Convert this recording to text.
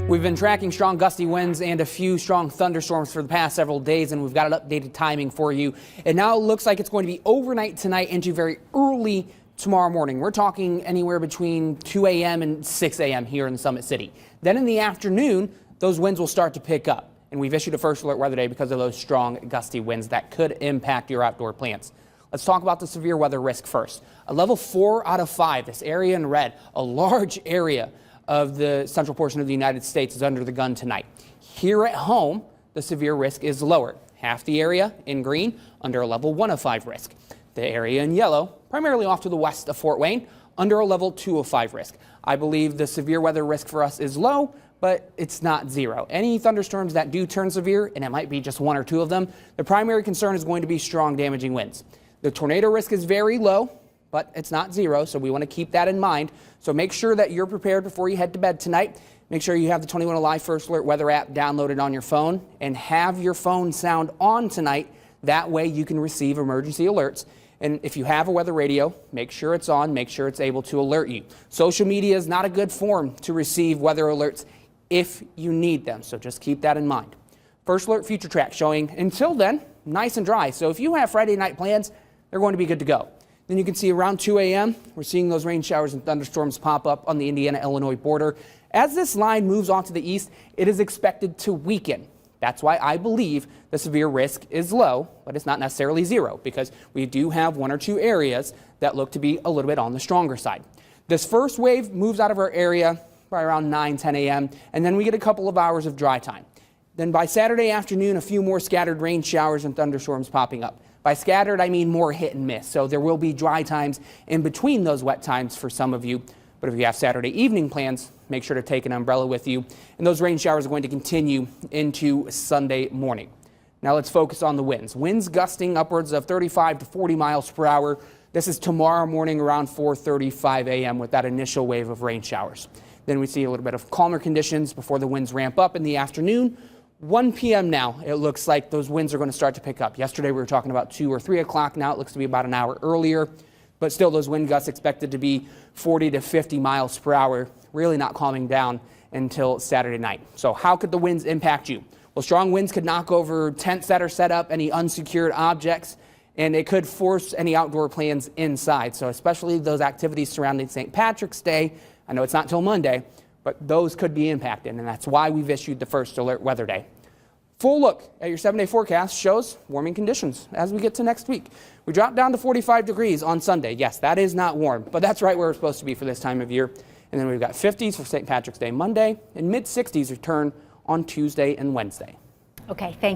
We've been tracking strong gusty winds and a few strong thunderstorms for the past several days, and we've got an updated timing for you. It now looks like it's going to be overnight tonight into very early tomorrow morning. We're talking anywhere between 2 a.m. and 6 a.m. here in Summit City. Then in the afternoon, those winds will start to pick up, and we've issued a first alert weather day because of those strong gusty winds that could impact your outdoor plants. Let's talk about the severe weather risk first. A level 4 out of 5, this area in red, a large area of the central portion of the United States is under the gun tonight. Here at home, the severe risk is lower. Half the area in green under a level 1 of 5 risk. The area in yellow, primarily off to the west of Fort Wayne, under a level 2 of 5 risk. I believe the severe weather risk for us is low, but it's not zero. Any thunderstorms that do turn severe, and it might be just 1 or 2 of them, the primary concern is going to be strong damaging winds. The tornado risk is very low, but it's not zero, so we want to keep that in mind. So make sure that you're prepared before you head to bed tonight. Make sure you have the 21Alive First Alert Weather app downloaded on your phone and have your phone sound on tonight. That way you can receive emergency alerts. And if you have a weather radio, make sure it's on, make sure it's able to alert you. Social media is not a good form to receive weather alerts if you need them, so just keep that in mind. First Alert Future Track showing until then, nice and dry. So if you have Friday night plans, they're going to be good to go. Then you can see around 2 a.m., we're seeing those rain showers and thunderstorms pop up on the Indiana-Illinois border. As this line moves off to the east, it is expected to weaken. That's why I believe the severe risk is low, but it's not necessarily zero, because we do have 1 or 2 areas that look to be a little bit on the stronger side. This first wave moves out of our area by around 9-10 a.m., and then we get a couple of hours of dry time. Then by Saturday afternoon, a few more scattered rain showers and thunderstorms popping up. By scattered, I mean more hit and miss. So there will be dry times in between those wet times for some of you. But if you have Saturday evening plans, make sure to take an umbrella with you. And those rain showers are going to continue into Sunday morning. Now let's focus on the winds. Winds gusting upwards of 35 to 40 miles per hour. This is tomorrow morning around 4:35 a.m. with that initial wave of rain showers. Then we see a little bit of calmer conditions before the winds ramp up in the afternoon. 1 p.m. now, it looks like those winds are going to start to pick up. Yesterday we were talking about 2 or 3 o'clock. Now it looks to be about an hour earlier. But still, those wind gusts expected to be 40 to 50 miles per hour, really not calming down until Saturday night. So how could the winds impact you? Well, strong winds could knock over tents that are set up, any unsecured objects, and it could force any outdoor plans inside. So especially those activities surrounding St. Patrick's Day. I know it's not till Monday, but those could be impacted, and that's why we've issued the First Alert Weather Day. Full look at your 7-day forecast shows warming conditions as we get to next week. We drop down to 45 degrees on Sunday. Yes, that is not warm, but that's right where we're supposed to be for this time of year. And then we've got 50s for St. Patrick's Day Monday, and mid-60s return on Tuesday and Wednesday. Okay, thank you.